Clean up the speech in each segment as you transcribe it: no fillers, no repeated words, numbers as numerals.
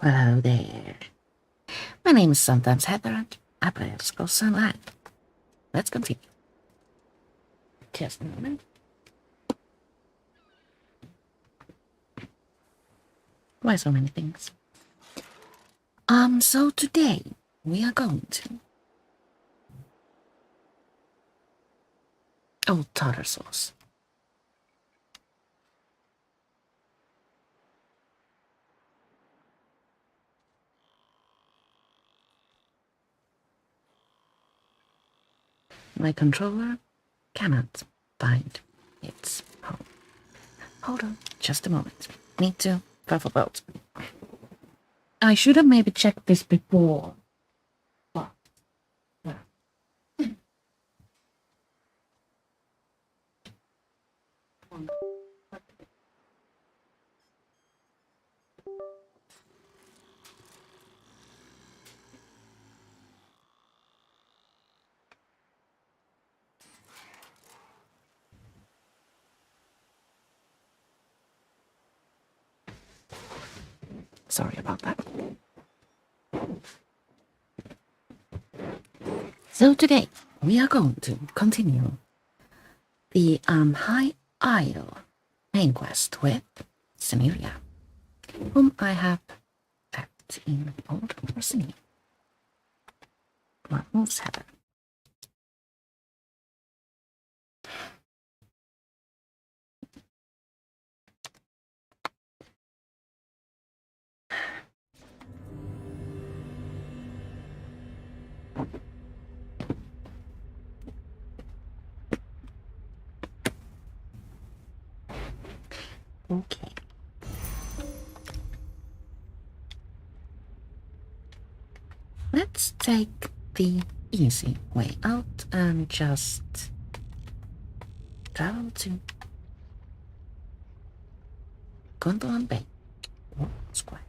Hello there. My name is sometimes Heather and I play Elder Scrolls Online. Let's continue. Just a moment. Why so many things? So today we are going to Old Tartar Sauce. My controller cannot find its home. Hold on, just a moment. Need to puff about. I should have maybe checked this before. But, well. Sorry about that. So today we are going to continue the High Isle main quest with Cinillia, whom I have left in Old Orsini. What moves Heather? Okay. Let's take the easy way out and just travel to Gondolin Bay or Square.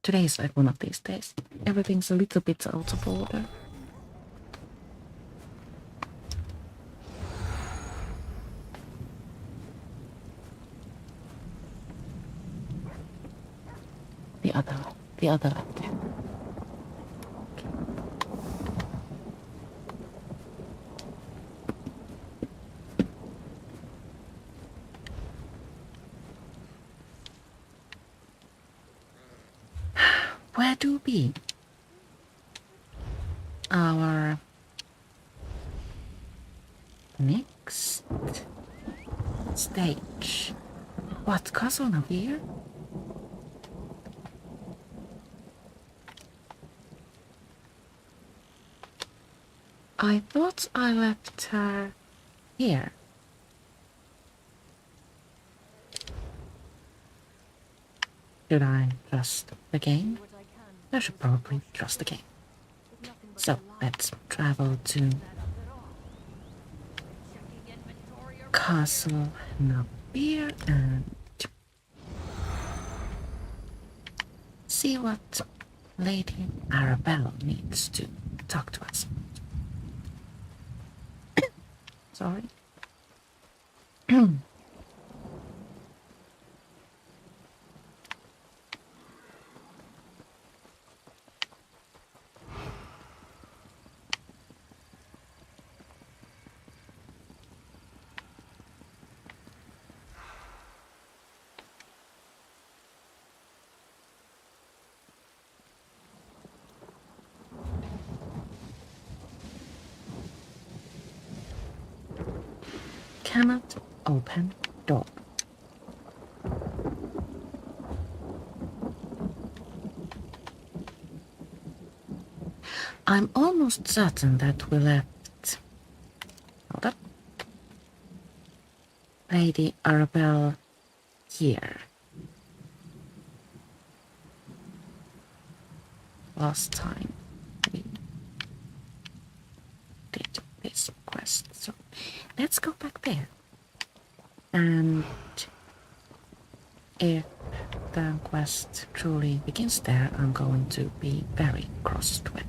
Today is like one of these days. Everything's a little bit out of order. The other up there. Okay. Where do we? Our next stage. What, Castle Navir? I thought I left her here. Should I trust the game? I should probably trust the game. So let's travel to Castle Navir and see what Lady Arabelle needs to talk to us. Sorry. Cannot open door. I'm almost certain that we left. Hold up. Lady Arabelle here. Last time we did this quest. So let's go back there. And if the quest truly begins there, I'm going to be very crossed with.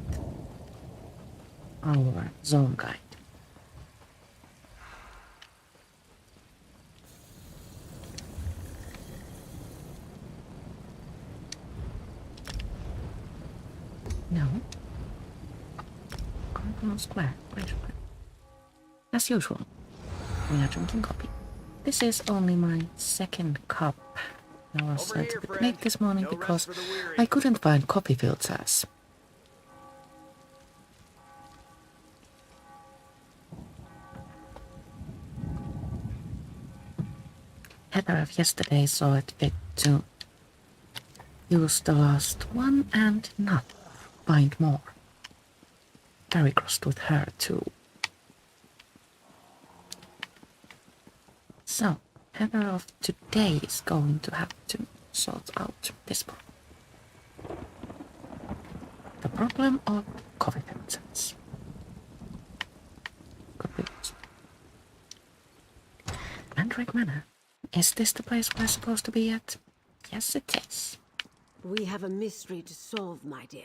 our zone guide. No. Cornwall Square. Great Square. As usual, we are drinking coffee. This is only my second cup. I was a little bit late this morning because I couldn't find coffee filters. Heather of yesterday saw it fit to use the last one and not find more. Very crossed with her too. So, Heather of today is going to have to sort out this problem. The problem of coffee filters. Mandrake Manor. Is this the place we're supposed to be at? Yes, it is. We have a mystery to solve, my dear.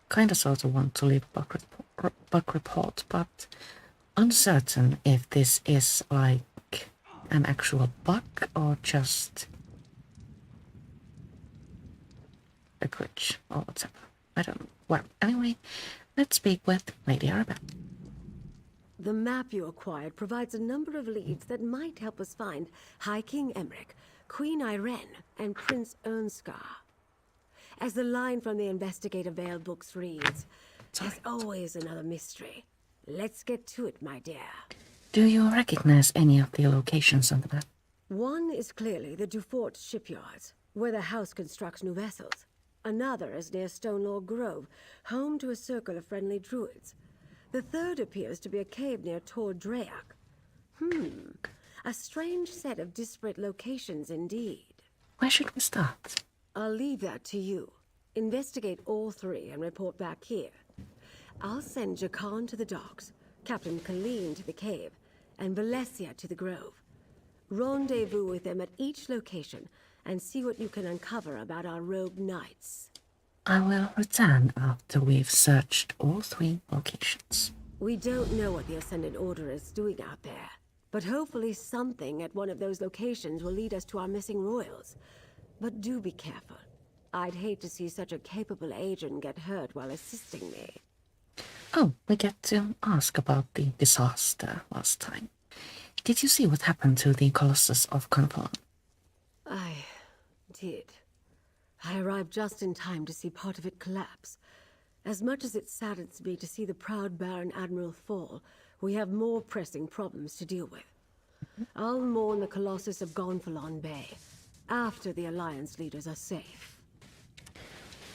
Kinda sorta want to leave bug report, but uncertain if this is like an actual bug or just a glitch or whatever. I don't know. Well, anyway, let's speak with Lady Arabelle. The map you acquired provides a number of leads that might help us find High King Emmerich, Queen Irene, and Prince Ernskar. As the line from the Investigative Veil books reads, there's always another mystery. Let's get to it, my dear. Do you recognize any of the locations on the map? One is clearly the Dufort shipyards, where the house constructs new vessels. Another is near Stonelaw Grove, home to a circle of friendly druids. The third appears to be a cave near Tor Dreak. A strange set of disparate locations indeed. Where should we start? I'll leave that to you. Investigate all three and report back here. I'll send Jakan to the docks, Captain Colleen to the cave, and Valencia to the grove. Rendezvous with them at each location and see what you can uncover about our rogue knights. I will return after we've searched all three locations. We don't know what the Ascendant Order is doing out there, but hopefully something at one of those locations will lead us to our missing royals. But do be careful. I'd hate to see such a capable agent get hurt while assisting me. Oh, we get to ask about the disaster last time. Did you see what happened to the Colossus of Conform? I did. I arrived just in time to see part of it collapse. As much as it saddens me to see the proud Baron Admiral fall, we have more pressing problems to deal with. I'll mourn the Colossus of Gonfalon Bay after the Alliance leaders are safe.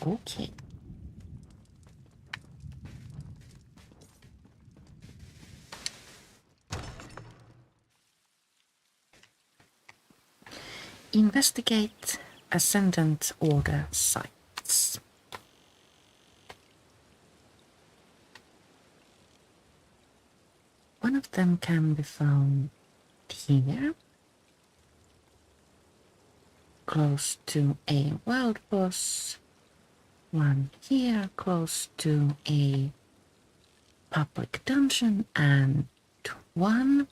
Okay. Investigate Ascendant Order sites. One of them can be found here, close to a wild boss. One here, close to a public dungeon, and one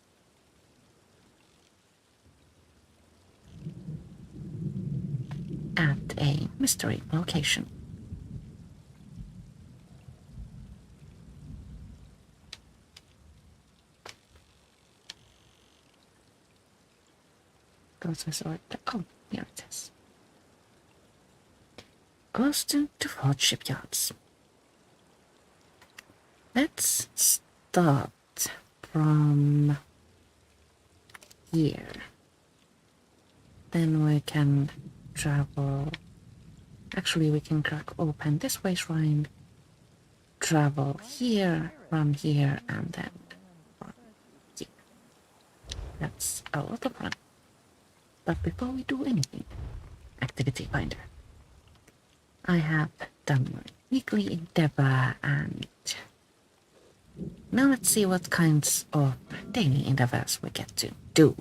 at a mystery location. Oh, here it is. Close to Dufort shipyards. Let's start from here. Then we can travel. Actually, we can crack open this way shrine, travel here, run here, and then run here. That's a lot of run. But before we do anything, activity finder. I have done my weekly endeavor, and now let's see what kinds of daily endeavors we get to do.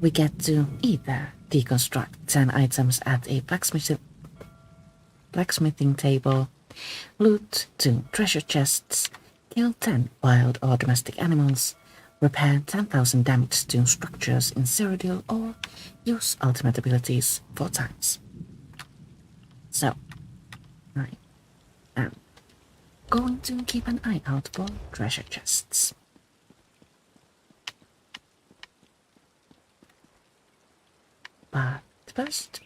We get to either deconstruct 10 items at a blacksmith blacksmithing table, loot 2 treasure chests, kill 10 wild or domestic animals, repair 10,000 damage to structures in Cyrodiil, or use ultimate abilities 4 times. So, I am going to keep an eye out for treasure chests. But first,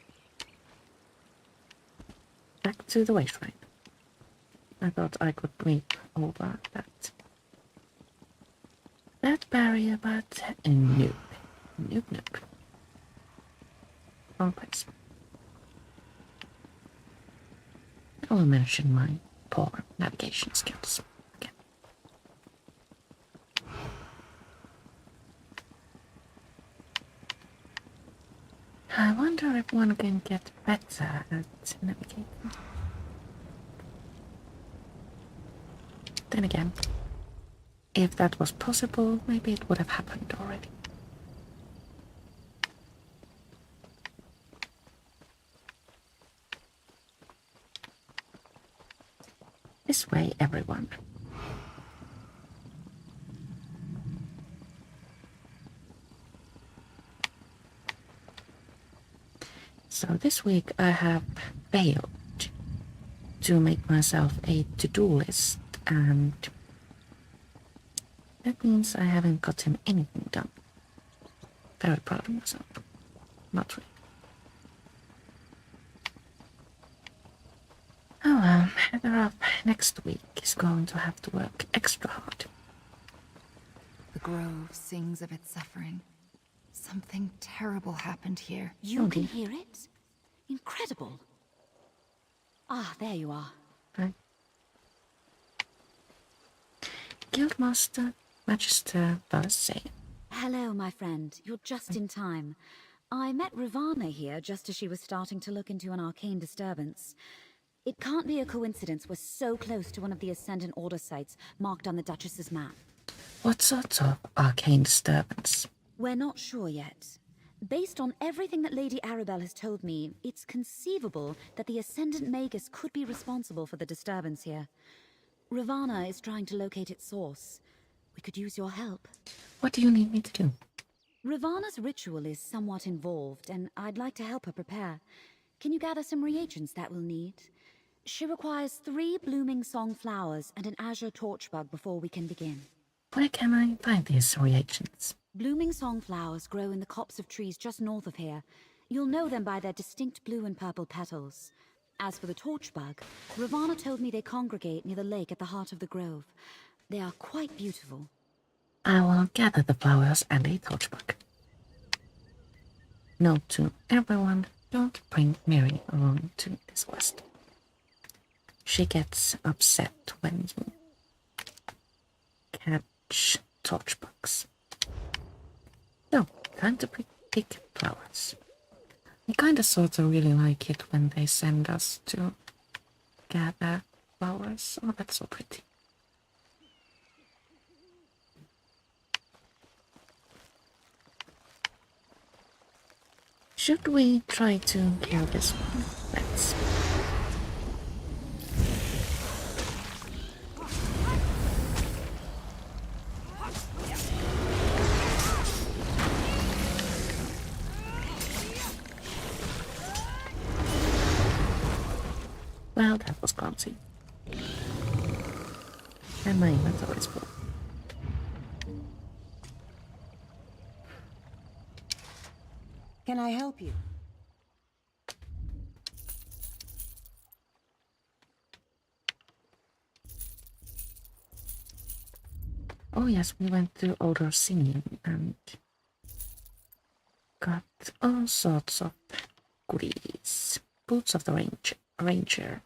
back to the way shrine. I thought I could leap over that barrier, but nope. Nope. Wrong place. I will mention my poor navigation skills again. I wonder if one can get better at navigating. Then again, if that was possible, maybe it would have happened already. This way, everyone. So this week I have failed to make myself a to-do list, and that means I haven't gotten anything done. Very proud of myself. Not really. Oh well, Heather up next week is going to have to work extra hard. The grove sings of its suffering. Something terrible happened here. You can hear it? Incredible. Ah, there you are. Right. Guildmaster Magister Valsay. Hello, my friend. You're just in time. I met Ravana here just as she was starting to look into an arcane disturbance. It can't be a coincidence we're so close to one of the Ascendant Order sites marked on the Duchess's map. What sort of arcane disturbance? We're not sure yet. Based on everything that Lady Arabelle has told me, it's conceivable that the Ascendant Magus could be responsible for the disturbance here. Ravana is trying to locate its source. We could use your help. What do you need me to do? Ravana's ritual is somewhat involved, and I'd like to help her prepare. Can you gather some reagents that we'll need? She requires 3 blooming song flowers and an azure torchbug before we can begin. Where can I find these reagents? Blooming song flowers grow in the copse of trees just north of here. You'll know them by their distinct blue and purple petals. As for the torchbug, Ravana told me they congregate near the lake at the heart of the grove. They are quite beautiful. I will gather the flowers and a torchbug. Note to everyone, don't bring Mary along to this quest. She gets upset when you catch torchbugs. So, time to pick flowers. I kinda sorta really like it when they send us to gather flowers. Oh, that's so pretty. Should we try to kill this one? Let's. Well, that was clumsy. And my inventory is full. Can I help you? Oh yes, we went to Older Singing and got all sorts of goodies. Boots of the Ranger.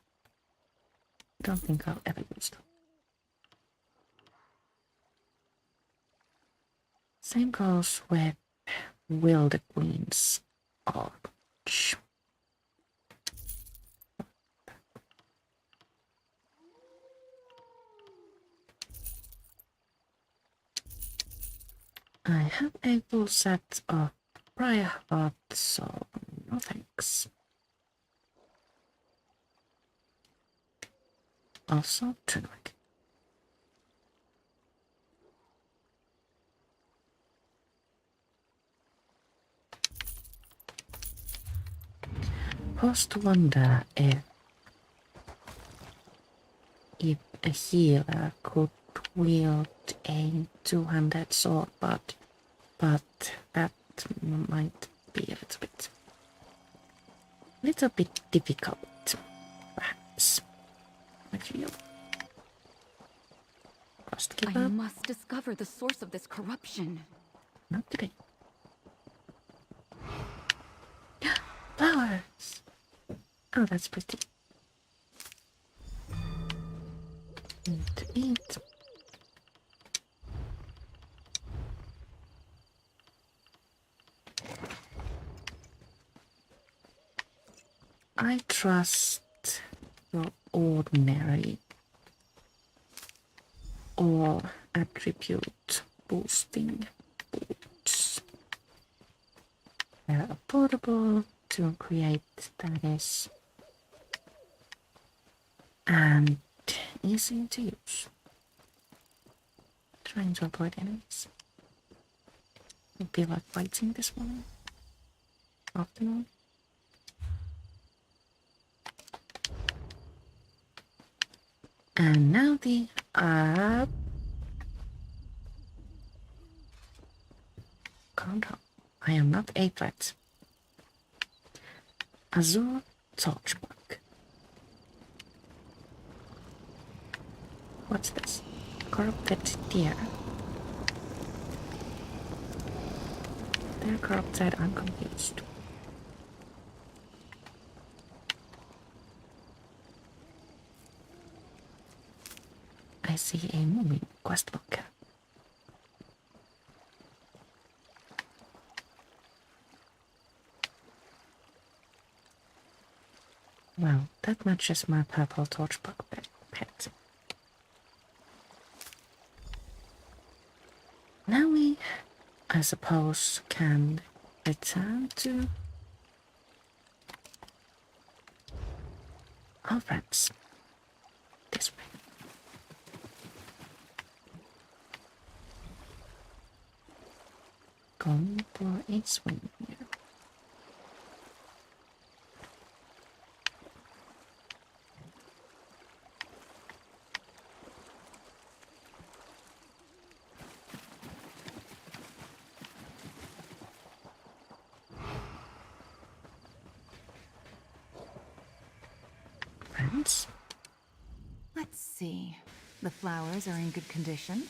Don't think I'll ever use them. Same goes with Will the Queen's Arch. I have a full set of Briar Heart, so no thanks. Also turmeric. Pause to wonder if a healer could wield a two-handed sword, but that might be a little bit difficult, perhaps. I feel. Just give I up. must discover the source of this corruption. Not today. Flowers! Oh, that's pretty. Need to eat. I trust your ordinary or attribute boosting boots. They're affordable to create, that is, and easy to use. Trying to avoid enemies. I feel like fighting this morning. Afternoon. And now the calm down. I am not a threat. Azure Torchmark. What's this? Corrupted deer. They're corrupted, I'm confused. I see a moving quest book. Well, that matches my purple torchbook pet. Now we, I suppose, can return to our friends. This way. Going for a swing here. Friends? Let's see. The flowers are in good condition,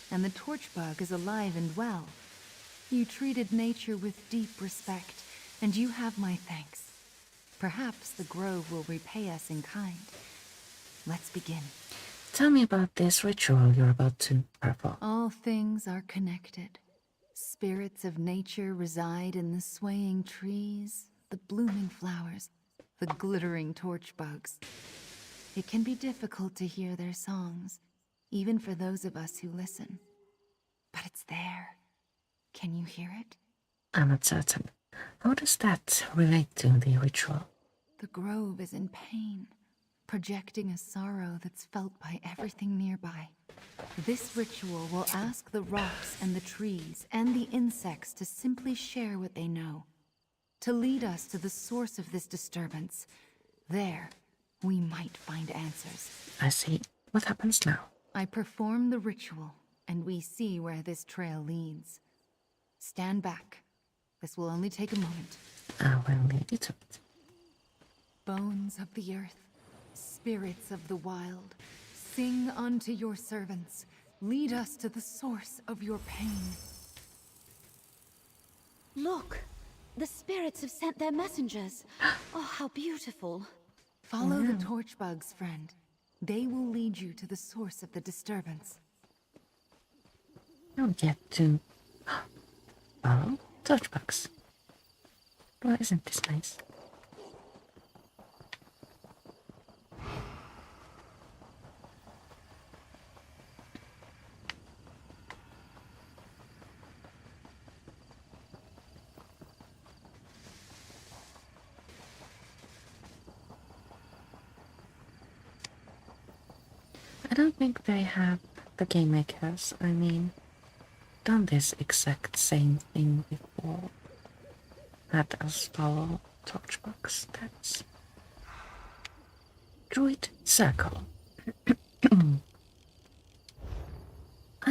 and the torchbug is alive and well. You treated nature with deep respect, and you have my thanks. Perhaps the grove will repay us in kind. Let's begin. Tell me about this ritual you're about to perform. All things are connected. Spirits of nature reside in the swaying trees, the blooming flowers, the glittering torchbugs. It can be difficult to hear their songs, even for those of us who listen. But it's there. Can you hear it? I'm not certain. How does that relate to the ritual? The grove is in pain, projecting a sorrow that's felt by everything nearby. This ritual will ask the rocks and the trees and the insects to simply share what they know, to lead us to the source of this disturbance. There, we might find answers. I see. What happens now? I perform the ritual, and we see where this trail leads. Stand back. This will only take a moment. I will lead you to it. Bones of the earth, spirits of the wild, sing unto your servants. Lead us to the source of your pain. Look! The spirits have sent their messengers. Oh, how beautiful. Follow the torchbugs, friend. They will lead you to the source of the disturbance. Don't get to follow torchbugs. Well, isn't this nice? don't think they have, the game makers, I mean, done this exact same thing before. Had us follow Torchbox, that's Druid Circle. I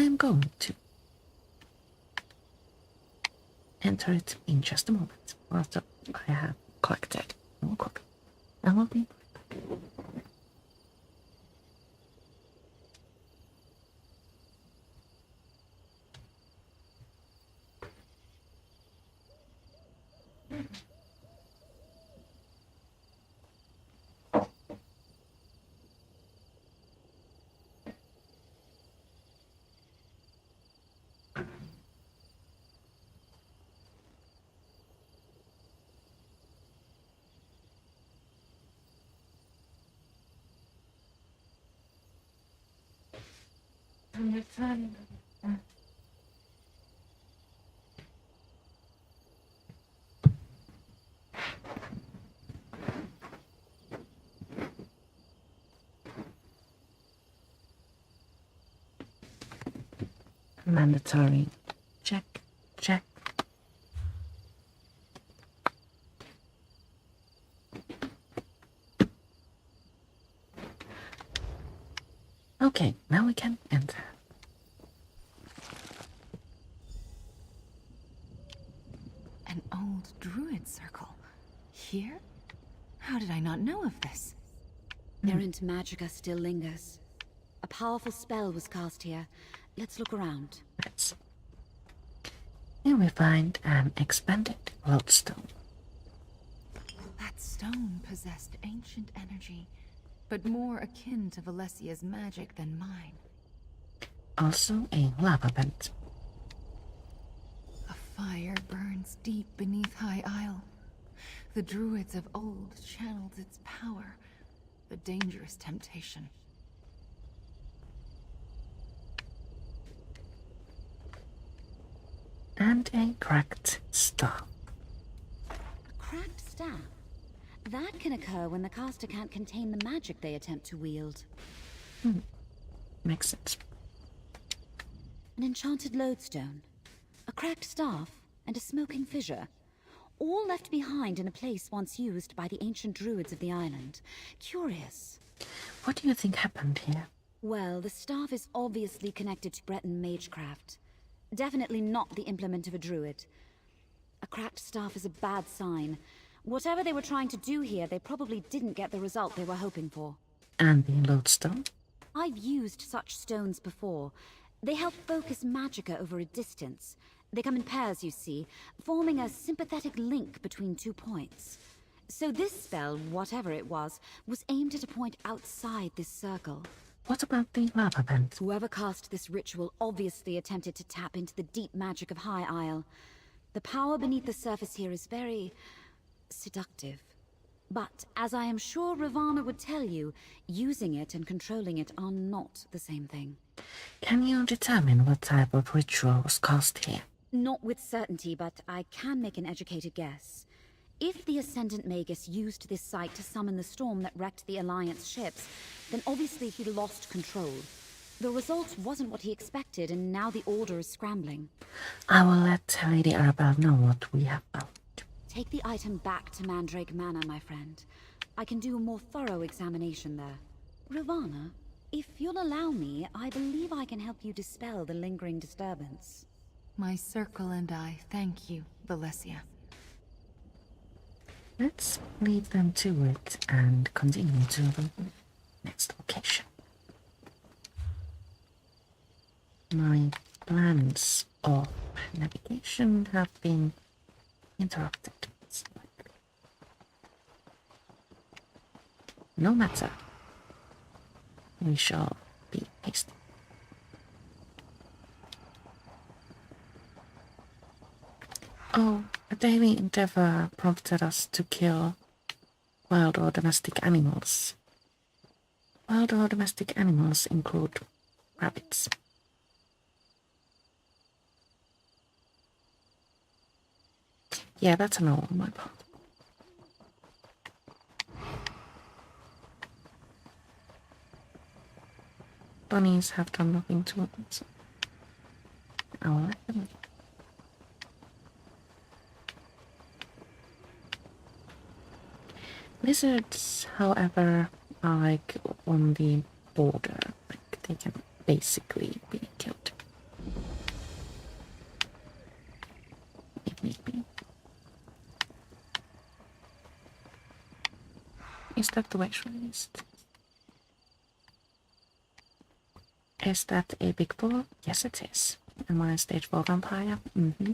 am going to enter it in just a moment after I have collected more copy. I will be mandatory. Check, check. Okay, now we can enter. An old druid circle. Here? How did I not know of this? Errant magicka still lingers. A powerful spell was cast here. Let's look around. Let's. Here we find an expanded lodestone. That stone possessed ancient energy, but more akin to Valesia's magic than mine. Also a lava vent. A fire burns deep beneath High Isle. The druids of old channeled its power, a dangerous temptation. And a cracked staff. A cracked staff? That can occur when the caster can't contain the magic they attempt to wield. Makes sense. An enchanted lodestone, a cracked staff, and a smoking fissure. All left behind in a place once used by the ancient druids of the island. Curious. What do you think happened here? Well, the staff is obviously connected to Breton magecraft. Definitely not the implement of a druid. A cracked staff is a bad sign. Whatever they were trying to do here, they probably didn't get the result they were hoping for. And the lodestone? I've used such stones before. They help focus magicka over a distance. They come in pairs, you see, forming a sympathetic link between 2 points. So this spell, whatever it was aimed at a point outside this circle. What about the lava vent? Whoever cast this ritual obviously attempted to tap into the deep magic of High Isle. The power beneath the surface here is very seductive. But, as I am sure Ravana would tell you, using it and controlling it are not the same thing. Can you determine what type of ritual was cast here? Not with certainty, but I can make an educated guess. If the Ascendant Magus used this site to summon the storm that wrecked the Alliance ships, then obviously he lost control. The result wasn't what he expected, and now the Order is scrambling. I will let Lady Arabelle know what we have found. Take the item back to Mandrake Manor, my friend. I can do a more thorough examination there. Ravana, if you'll allow me, I believe I can help you dispel the lingering disturbance. My circle and I thank you, Valesia. Let's leave them to it and continue to the next location. My plans of navigation have been interrupted. No matter. We shall be hasty. Oh, a daily endeavor prompted us to kill wild or domestic animals. Wild or domestic animals include rabbits. Yeah, that's a no on my part. bunnies have done nothing to them, so I'll let them leave. Lizards, however, are like on the border. Like they can basically be killed if need be. Is that the wish list? Is that a big ball? Yes, it is. Am I a stage 4 vampire? Mm-hmm.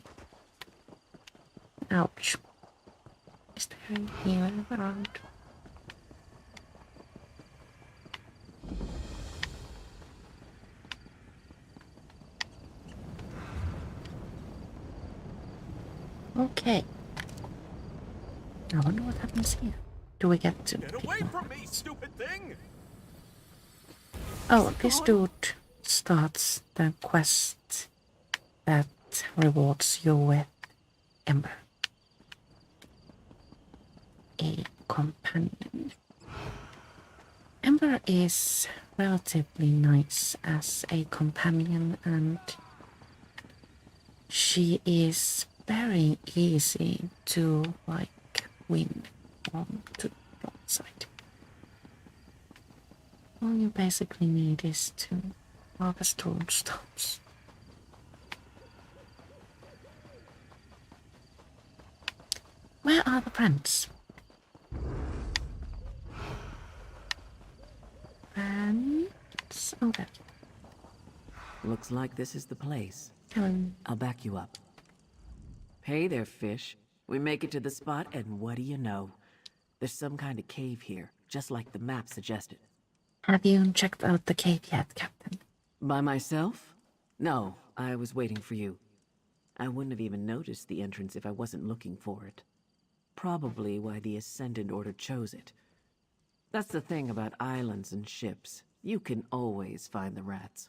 Ouch. Is there a healer around? Okay. I wonder what happens here. Do we get to... Get away from me, stupid thing! Oh, this dude starts the quest that rewards you with Ember. A companion. Ember is relatively nice as a companion, and she is very easy to like win on to the wrong side. All you basically need is to harvest tombstones. Where are the friends? Friends? Oh, there. Looks like this is the place. Hello. I'll back you up. Hey there, fish. We make it to the spot, and what do you know? There's some kind of cave here, just like the map suggested. Have you checked out the cave yet, Captain? By myself? No, I was waiting for you. I wouldn't have even noticed the entrance if I wasn't looking for it. Probably why the Ascendant Order chose it. That's the thing about islands and ships. You can always find the rats.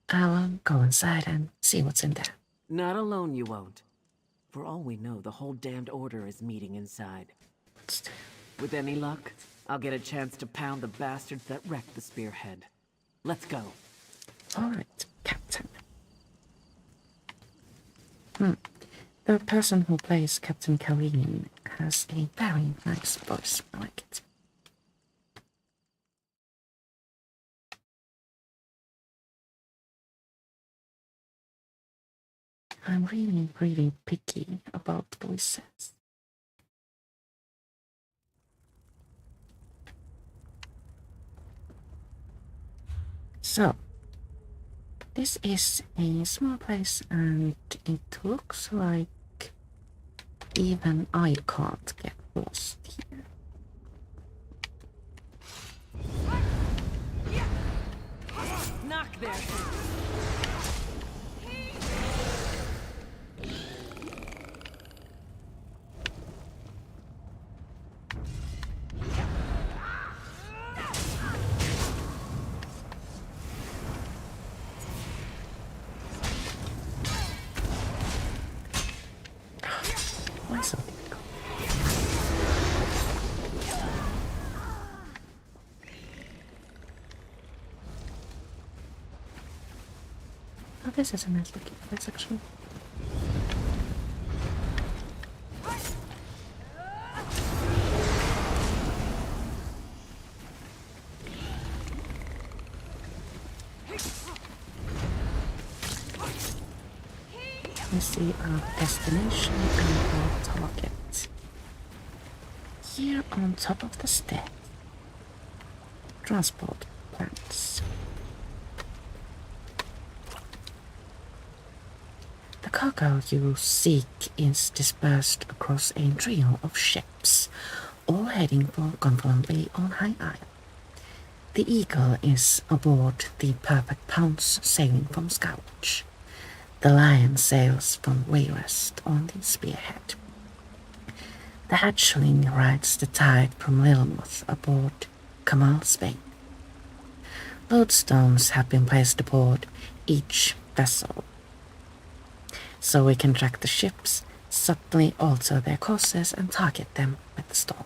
I'll go inside and see what's in there. Not alone you won't. For all we know, the whole damned order is meeting inside. With any luck, I'll get a chance to pound the bastards that wrecked the spearhead. Let's go. Alright, Captain. The person who plays Captain Kaleen has a very nice voice. I like it. I'm really, really picky about voices. So, this is a small place and it looks like even I can't get lost here. Knock there. Why so difficult? Oh, this is a nice looking place actually. We see our destination and our target. Here on top of the step. Transport plants. The cargo you seek is dispersed across a trio of ships, all heading for Gonfalon on High Isle. The Eagle is aboard the Perfect Pounce sailing from Scourge. The Lion sails from Wayrest on the Spearhead. The Hatchling rides the tide from Lilmuth aboard Kamal Spain. Lodestones have been placed aboard each vessel, so we can track the ships, subtly alter their courses and target them with the storm.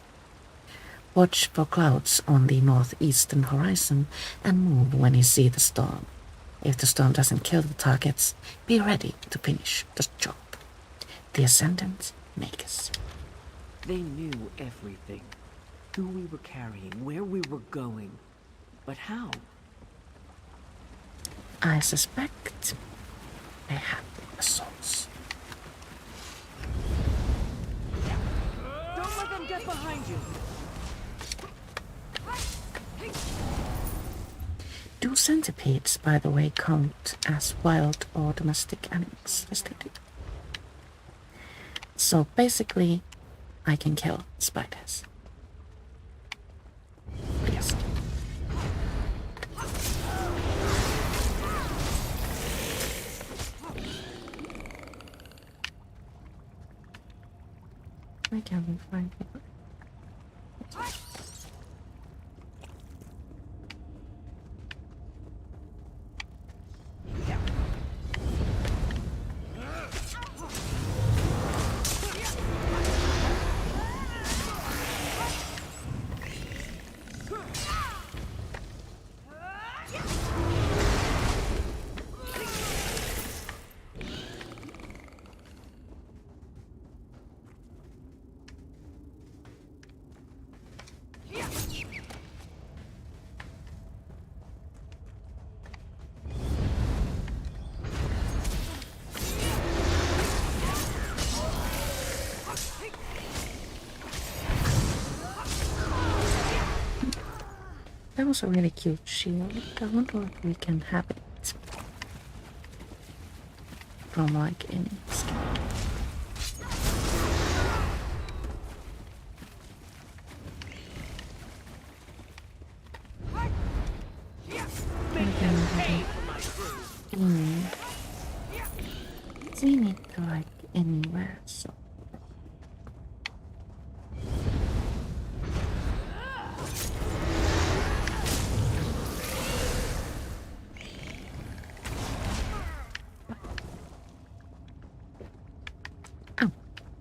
Watch for clouds on the northeastern horizon and move when you see the storm. If the storm doesn't kill the targets, be ready to finish the job. The Ascendant Magus. They knew everything. Who we were carrying, where we were going. But how? I suspect they have a source. Don't let them get behind you! Do centipedes, by the way, count as wild or domestic animals, as they do? So basically, I can kill spiders. Please. I can't find people. That was a really cute shield. I wonder if we can have it from like any skin. Seen it like anywhere, so.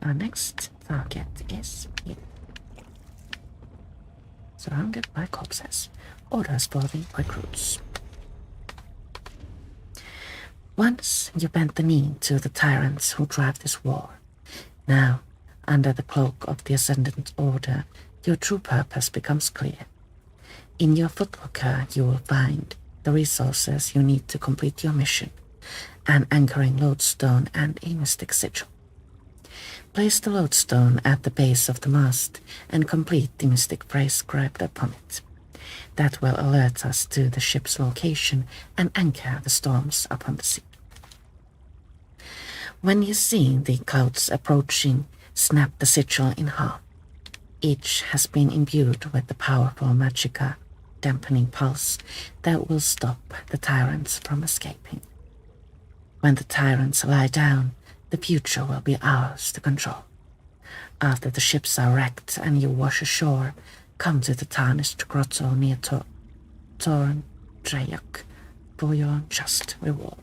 Our next target is here. Surrounded by corpses. Orders for the recruits. Once you bent the knee to the tyrants who drive this war. Now, under the cloak of the Ascendant Order, your true purpose becomes clear. In your footlocker, you will find the resources you need to complete your mission, an anchoring lodestone and a mystic sigil. Place the lodestone at the base of the mast and complete the mystic phrase scribed upon it. That will alert us to the ship's location and anchor the storms upon the sea. When you see the clouds approaching, snap the sigil in half. Each has been imbued with the powerful magicka dampening pulse that will stop the tyrants from escaping. When the tyrants lie down, the future will be ours to control. After the ships are wrecked and you wash ashore, come to the tarnished grotto near Torn Dreyok for your just reward.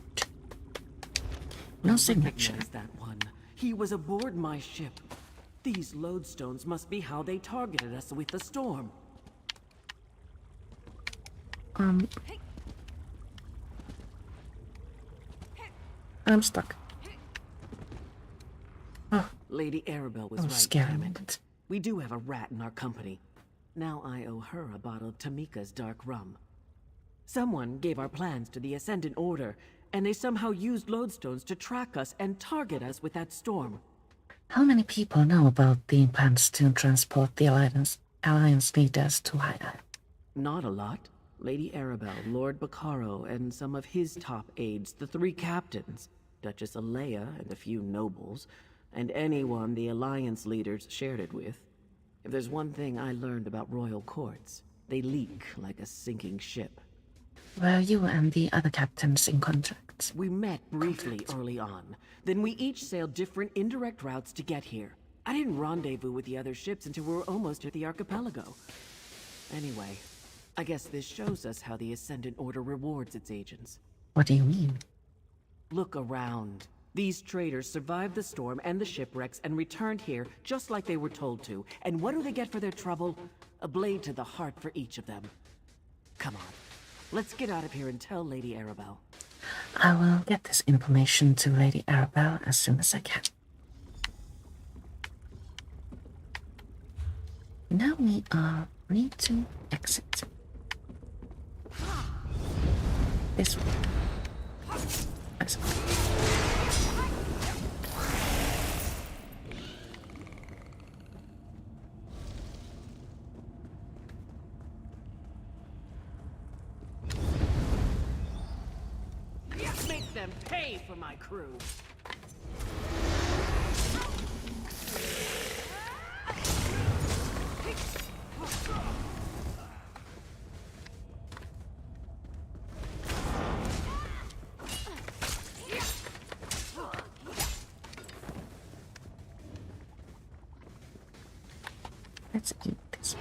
No signature. That one. He was aboard my ship. These lodestones must be how they targeted us with the storm. I'm stuck. Oh, Lady Arabelle was that right, was scary damn it. moment. We do have a rat in our company. Now I owe her a bottle of Tamika's dark rum. Someone gave our plans to the Ascendant Order, and they somehow used lodestones to track us and target us with that storm. How many people know about the plans to transport the Alliance leaders to High Isle? Not a lot. Lady Arabelle, Lord Baccaro, and some of his top aides, the 3 captains, Duchess Alea and a few nobles, and anyone the Alliance leaders shared it with. If there's one thing I learned about royal courts, they leak like a sinking ship. Were you and the other captains in contact? We met briefly early on. Then we each sailed different indirect routes to get here. I didn't rendezvous with the other ships until we were almost at the archipelago. Anyway, I guess this shows us how the Ascendant Order rewards its agents. What do you mean? Look around. These traders survived the storm and the shipwrecks and returned here just like they were told to. And what do they get for their trouble? A blade to the heart for each of them. Come on, let's get out of here and tell Lady Arabelle. I will get this information to Lady Arabelle as soon as I can. Now we are free to exit. This way. I suppose. Make them pay for my crew. Let's eat this.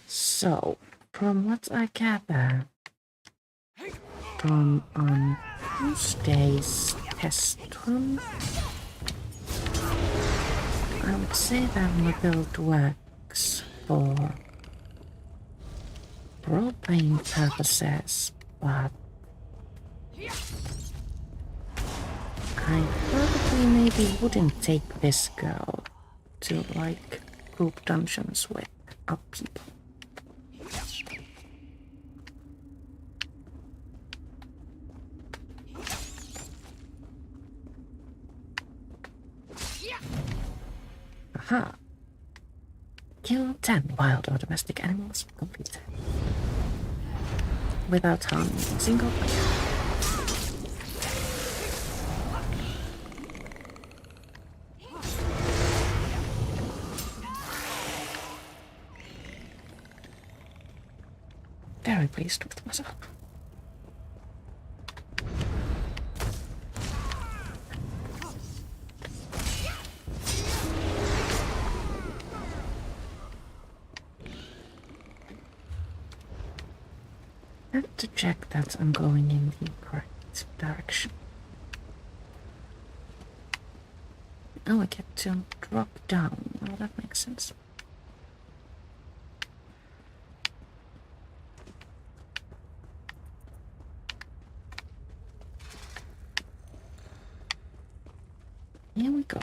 So, from what I gather from on Tuesday's test run, I would say that my build works for role-playing purposes, but I probably maybe wouldn't take this girl to like group dungeons with other people. Aha! Kill 10 wild or domestic animals completed. Without harming a single player. Very pleased with myself. And to check that I'm going in the correct direction. Oh, I get to drop down. Oh, that makes sense. Here we go.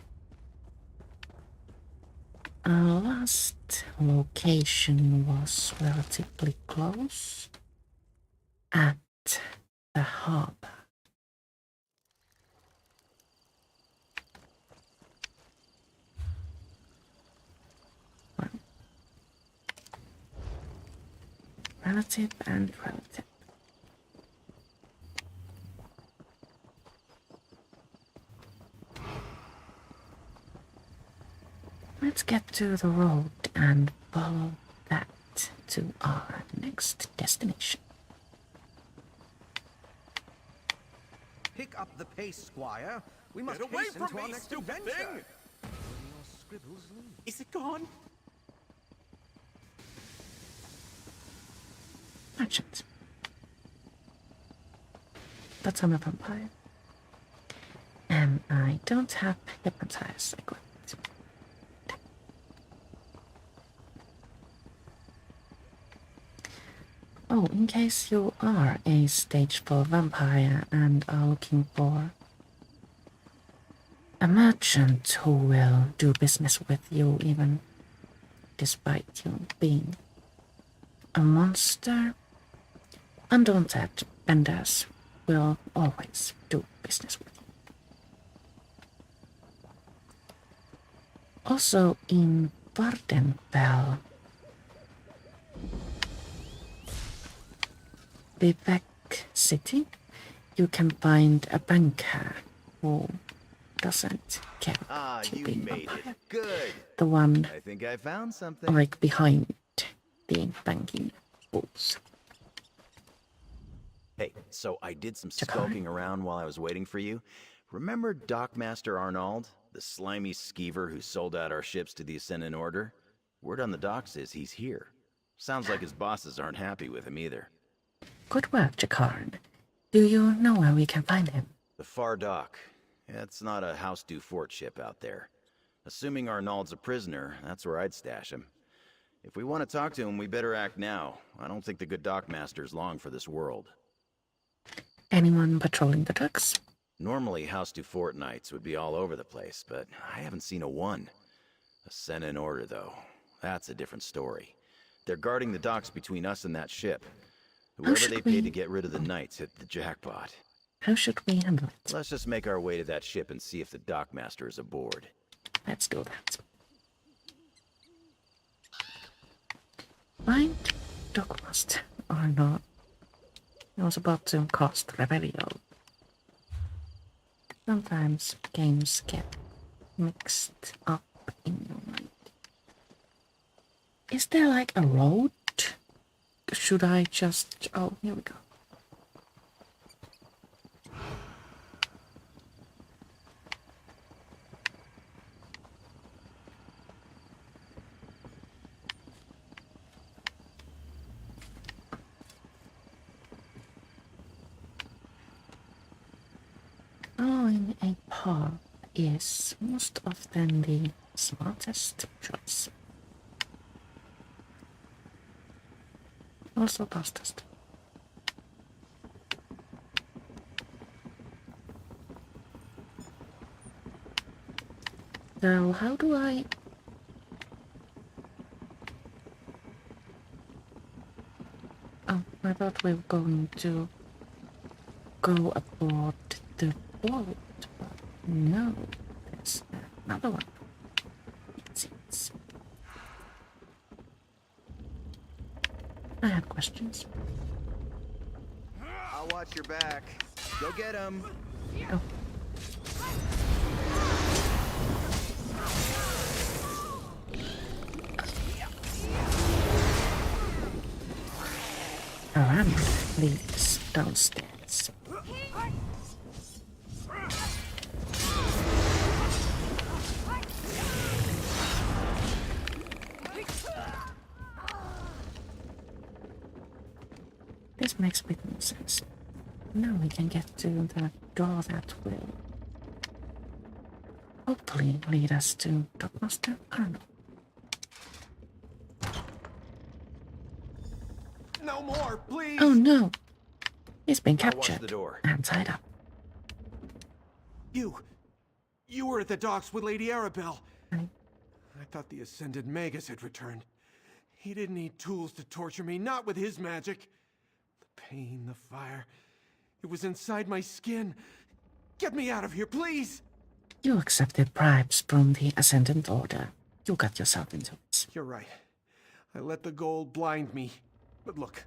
Our last location was relatively close. At the harbor. Well, relative and relative. Let's get to the road and follow that to our next destination. Pick up the pace, Squire. We must Get away hasten from to our me, next stupid adventure. thing! Your scribbles lead. Is it gone? Merchant. But I'm a vampire. And I don't have hypnotize equipped. Oh, in case you are a stage 4 vampire and are looking for a merchant who will do business with you even despite you being a monster, undaunted vendors will always do business with you. Also in Vardenfell, Vivek City, you can find a banker who doesn't care to you be a made vampire. it. Good. The one I think I found something. like behind the banking booths. Hey, so I did some skulking around while I was waiting for you. Remember Dockmaster Arnauld, the slimy skeever who sold out our ships to the Ascendant Order? Word on the docks is he's here. Sounds like his bosses aren't happy with him either. Good work, Jakarn. Do you know where we can find him? The far dock. It's not a House du Fort ship out there. Assuming Arnaud's a prisoner, that's where I'd stash him. If we want to talk to him, we better act now. I don't think the good dockmaster's long for this world. Anyone patrolling the docks? Normally, House du Fort Knights would be all over the place, but I haven't seen a one. A Senate order, though. That's a different story. They're guarding the docks between us and that ship. Whoever they paid to get rid of the Knights hit the jackpot. How should we handle it? Let's just make our way to that ship and see if the dockmaster is aboard. Let's do that. Find Dockmaster or not. I was about to cast Revelio. Sometimes games get mixed up in your mind. Is there like a road? Should I just... Oh, here we go. Following a path is most often the smartest choice. Also fastest. So how do I... Oh, I thought we were going to go aboard the boat, but no, there's another one. It seems. I have questions. I'll watch your back. Go get him. Oh. A ramp leads downstairs. This makes a bit more sense. Now we can get to the door that will hopefully lead us to Dockmaster Arnold. No more, please. Oh no! He's been I'll watch captured the door. and tied up. You were at the docks with Lady Arabelle. I thought the Ascended Magus had returned. He didn't need tools to torture me, not with his magic. The pain, the fire, it was inside my skin. Get me out of here, please! You accepted bribes from the Ascendant Order. You got yourself into this. You're right. I let the gold blind me. But look,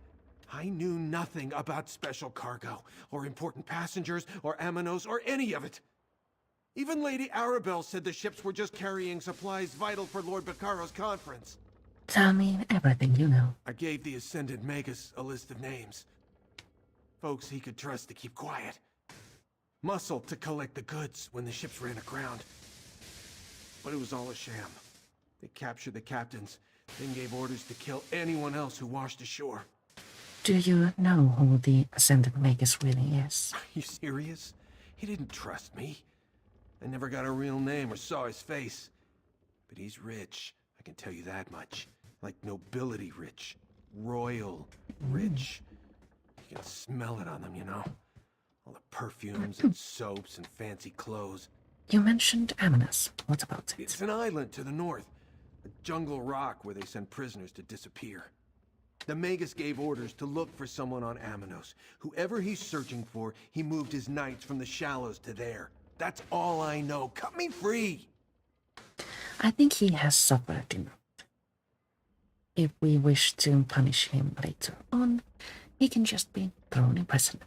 I knew nothing about special cargo, or important passengers, or Aminos, or any of it. Even Lady Arabelle said the ships were just carrying supplies vital for Lord Baccaro's conference. Tell me everything you know. I gave the Ascended Magus a list of names. Folks he could trust to keep quiet. Muscle to collect the goods when the ships ran aground. But it was all a sham. They captured the captains, then gave orders to kill anyone else who washed ashore. Do you know who the Ascendant Magus really is? Are you serious? He didn't trust me. I never got a real name or saw his face. But he's rich, I can tell you that much. Like nobility rich. Royal rich. You can smell it on them, you know? All the perfumes and soaps and fancy clothes. You mentioned Aminus. What about it? It's an island to the north. A jungle rock where they send prisoners to disappear. The Magus gave orders to look for someone on Aminos. Whoever he's searching for, he moved his knights from the shallows to there. That's all I know. Cut me free! I think he has suffered enough. If we wish to punish him later on, he can just be thrown in prison.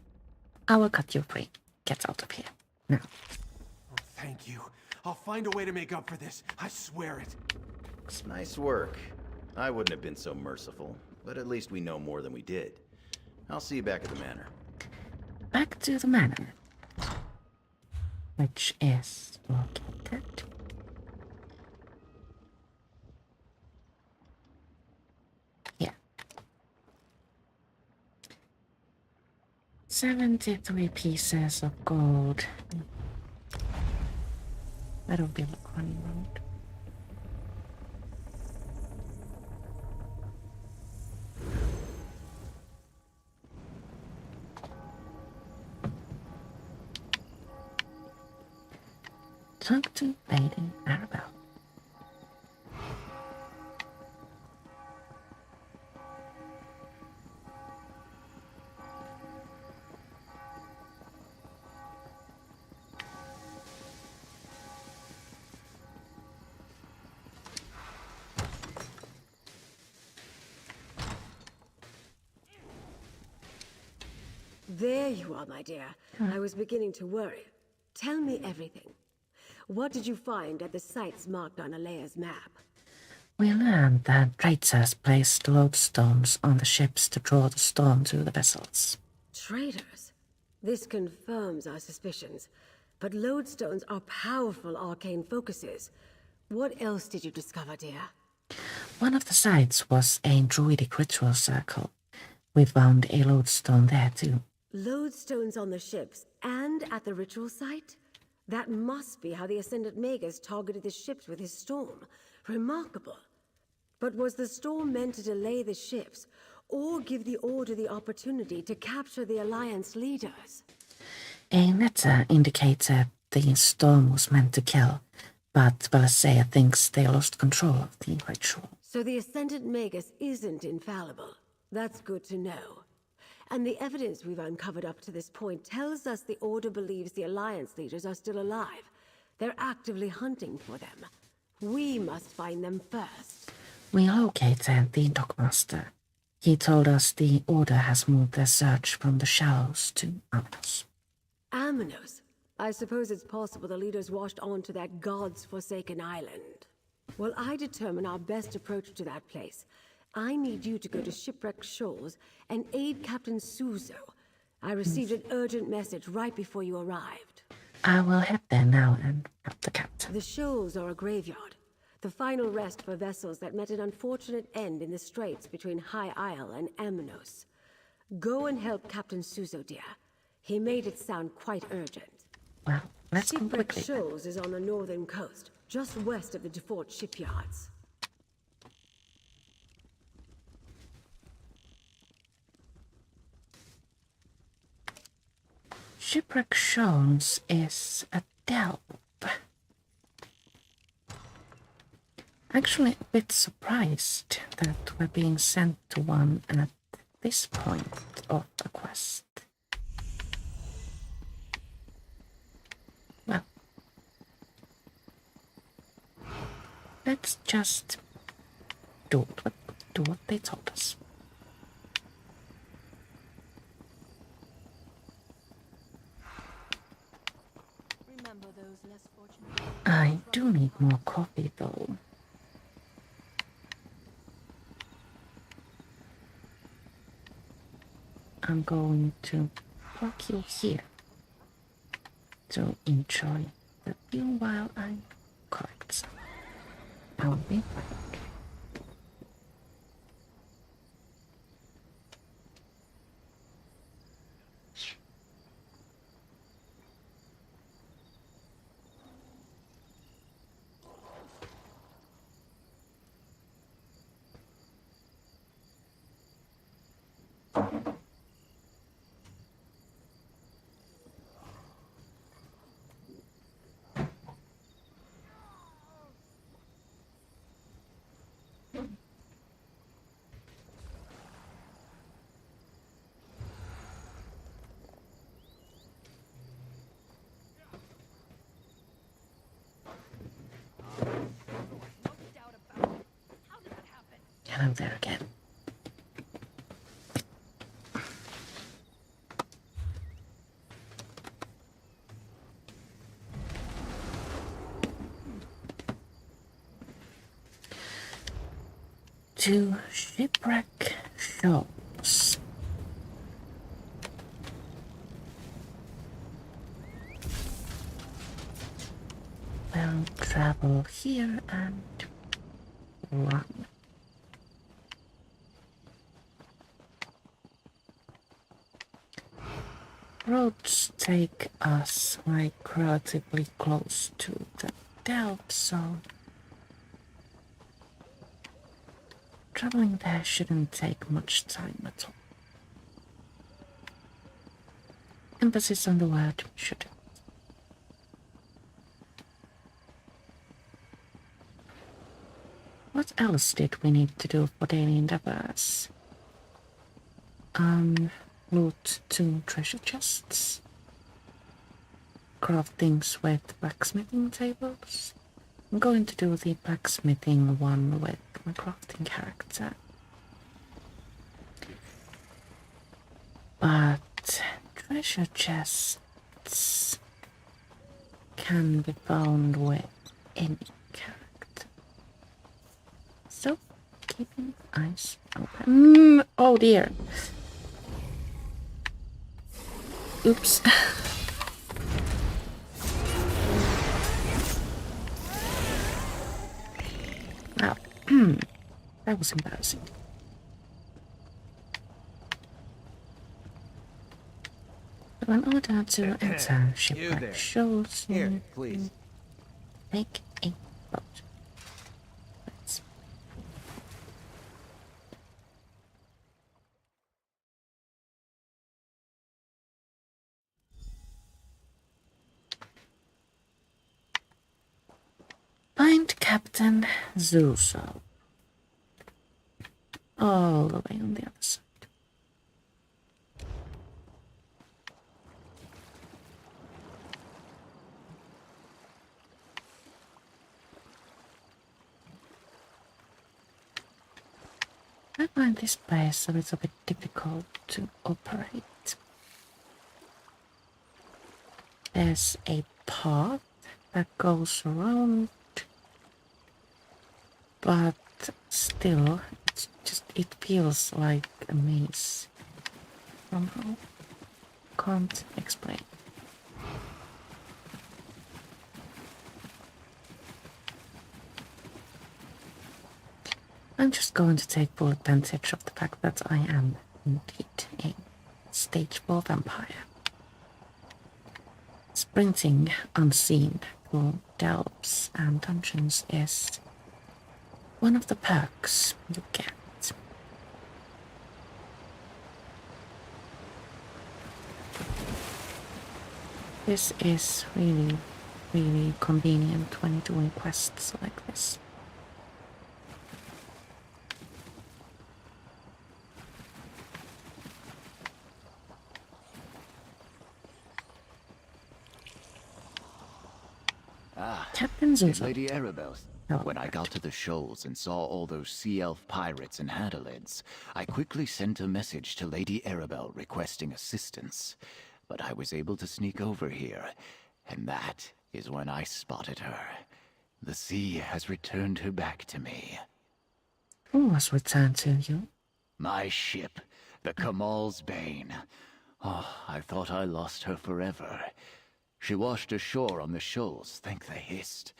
I will cut you free. Get out of here. Now. Oh, thank you. I'll find a way to make up for this. I swear it. It's nice work. I wouldn't have been so merciful, but at least we know more than we did. I'll see you back at the manor. Back to the manor, which is located here. 73 pieces of gold. That'll be like 1 road. Talk to Lady Arabelle. There you are, my dear. I was beginning to worry. Tell me everything. What did you find at the sites marked on Alea's map? We learned that traitors placed lodestones on the ships to draw the storm to the vessels. Traitors? This confirms our suspicions. But lodestones are powerful arcane focuses. What else did you discover, dear? One of the sites was a druidic ritual circle. We found a lodestone there too. Lodestones on the ships and at the ritual site? That must be how the Ascendant Magus targeted the ships with his storm. Remarkable. But was the storm meant to delay the ships, or give the Order the opportunity to capture the Alliance leaders? A letter indicated the storm was meant to kill, but Valisea thinks they lost control of the ritual. So the Ascendant Magus isn't infallible. That's good to know. And the evidence we've uncovered up to this point tells us the Order believes the Alliance leaders are still alive. They're actively hunting for them. We must find them first. We located the Dockmaster. He told us the Order has moved their search from the Shallows to Amnos. Amnos? I suppose it's possible the leaders washed onto that God's forsaken island. Well, I determine our best approach to that place. I need you to go to Shipwreck Shoals and aid Captain Suzo. I received an urgent message right before you arrived. I will head there now and help the captain. The shoals are a graveyard. The final rest for vessels that met an unfortunate end in the straits between High Isle and Amnos. Go and help Captain Suzo, dear. He made it sound quite urgent. Well, let's go Shipwreck quickly. Shoals is on the northern coast, just west of the Defort shipyards. Shipwreck Shoals is a delve. Actually, a bit surprised that we're being sent to one at this point of the quest. Well, let's just do what they told us. I do need more coffee though. I'm going to park you here to enjoy the view while I collect some. I'll be back. And I'm there again. To Shipwreck Shoals. We'll travel here and run. roads take us like relatively close to the delta, so traveling there shouldn't take much time at all. Emphasis on the word shouldn't. What else did we need to do for daily endeavors? Loot 2 treasure chests. Craft things with blacksmithing tables. I'm going to do the blacksmithing one with my crafting character. But treasure chests can be found with any character. So, keeping eyes open. Oh dear. Oops. Wow. That was embarrassing. So in order to enter shipwreck shows Here, please. take a boat. Let's find Captain Zuzo. All the way on the other side. I find this place a little bit difficult to operate. There's a path that goes around, but still, it feels like a maze. Somehow, can't explain. I'm just going to take full advantage of the fact that I am indeed a stage 4 vampire. Sprinting unseen through delves and dungeons is one of the perks you get. This is really, really convenient when doing quests like this. Captain It's Zuzo. Lady Arabelle. Oh, When I got to the shoals and saw all those sea elf pirates and Hadalids, I quickly sent a message to Lady Arabelle requesting assistance. But I was able to sneak over here, and that is when I spotted her. The sea has returned her back to me. Who was returned to you? My ship, the Kamal's Bane. Oh, I thought I lost her forever. She washed ashore on the shoals, thank the Hist.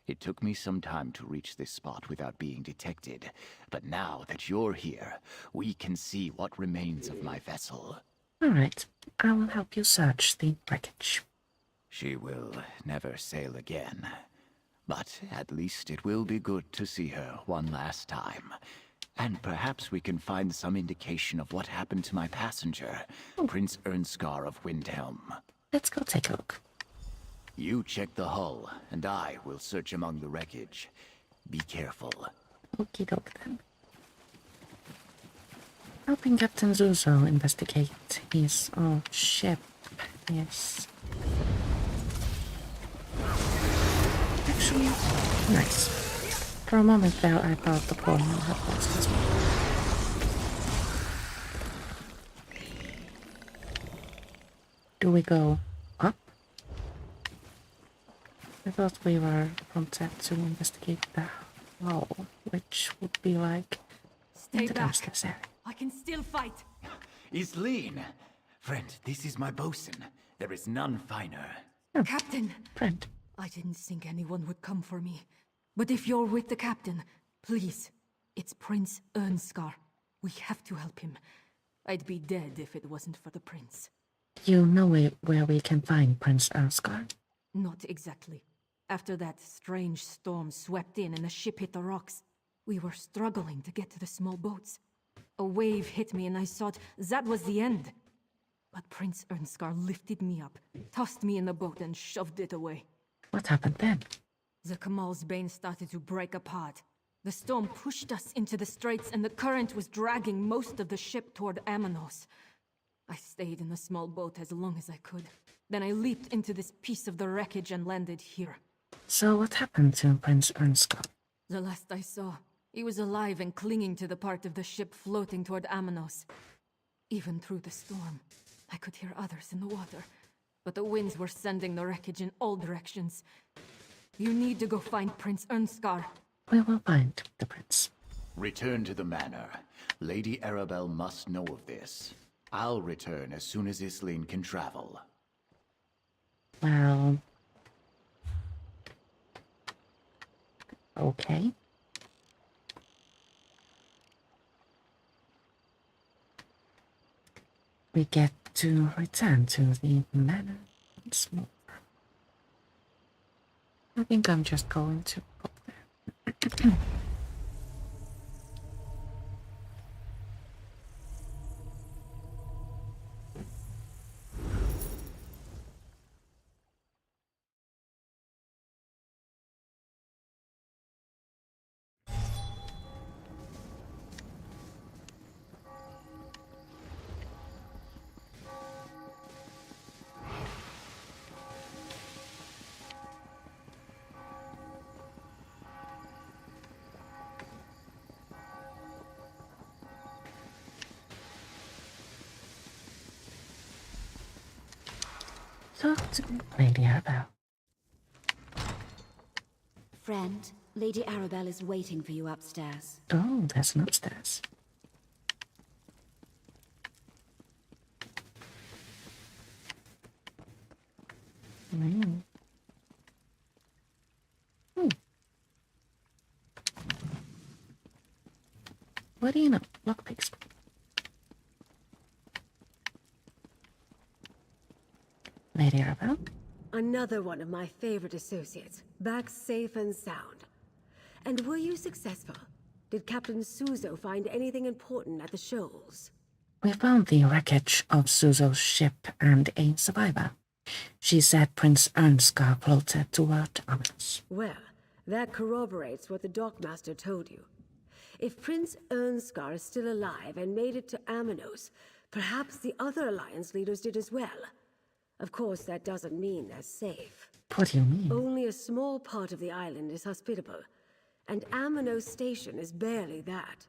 It took me some time to reach this spot without being detected, but now that you're here, we can see what remains of my vessel. Alright, I will help you search the wreckage. She will never sail again, but at least it will be good to see her one last time. And perhaps we can find some indication of what happened to my passenger, Prince Ernskar of Windhelm. Let's go take a look. You check the hull, and I will search among the wreckage. Be careful. Okie doke then. Helping Captain Zuzo investigate his own ship is actually nice. For a moment there I thought the colonial had lost as well. Do we go up? I thought we were prompted to investigate the hull, which would be like Stay the back. downstairs area. I can still fight. Isleen! Friend, this is my bosun. There is none finer. Captain, Friend, I didn't think anyone would come for me. But if you're with the captain, please. It's Prince Ernskar. We have to help him. I'd be dead if it wasn't for the prince. You know where we can find Prince Earnscar? Not exactly. After that strange storm swept in and the ship hit the rocks, we were struggling to get to the small boats. A wave hit me and I thought that was the end. But Prince Earnscar lifted me up, tossed me in the boat and shoved it away. What happened then? The Kamal's Bane started to break apart. The storm pushed us into the straits and the current was dragging most of the ship toward Amanos. I stayed in the small boat as long as I could. Then I leaped into this piece of the wreckage and landed here. So what happened to Prince Earnscar? The last I saw, he was alive and clinging to the part of the ship floating toward Amanos. Even through the storm, I could hear others in the water, but the winds were sending the wreckage in all directions. You need to go find Prince Earnscar. We will find the prince. Return to the manor. Lady Arabelle must know of this. I'll return as soon as Islene can travel. Well... okay. We get to return to the manor once more. I think I'm just going to go there. Talk to Lady Arabelle. Friend, Lady Arabelle is waiting for you upstairs. Oh, that's not upstairs. Mm. What do you know? Lockpicks. Lady Arabelle? Another one of my favorite associates, back safe and sound. And were you successful? Did Captain Suzo find anything important at the shoals? We found the wreckage of Suzo's ship and a survivor. She said Prince Earnscar floated toward Amanos. Well, that corroborates what the dockmaster told you. If Prince Earnscar is still alive and made it to Amanos, perhaps the other Alliance leaders did as well. Of course, that doesn't mean they're safe. What do you mean? Only a small part of the island is hospitable, and Amanos Station is barely that.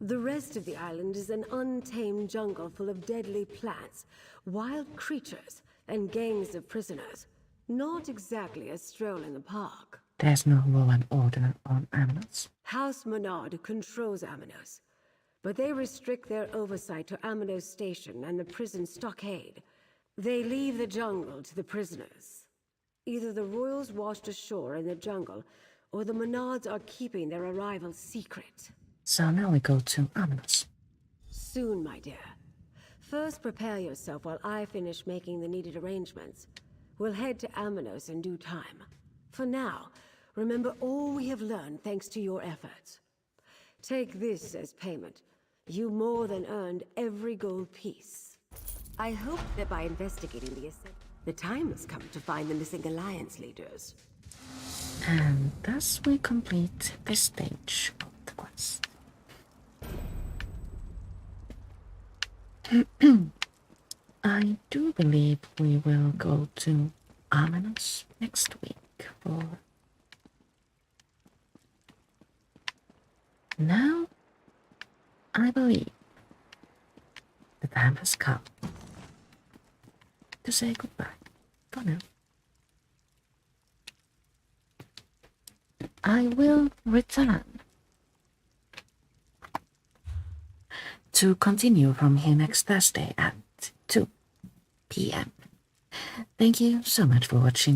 The rest of the island is an untamed jungle full of deadly plants, wild creatures, and gangs of prisoners. Not exactly a stroll in the park. There's no law and order on Amanos. House Menard controls Amanos, but they restrict their oversight to Amanos Station and the prison stockade. They leave the jungle to the prisoners. Either the royals washed ashore in the jungle, or the Menards are keeping their arrival secret. So now we go to Amanos. Soon, my dear. First, prepare yourself while I finish making the needed arrangements. We'll head to Amanos in due time. For now, remember all we have learned thanks to your efforts. Take this as payment. You more than earned every gold piece. I hope that by investigating the time has come to find the missing Alliance leaders. And thus we complete this stage of the quest. I do believe we will go to Amanos next week for... Now, I believe the time has come to say goodbye for now. I will return to continue from here next Thursday at 2 p.m. Thank you so much for watching.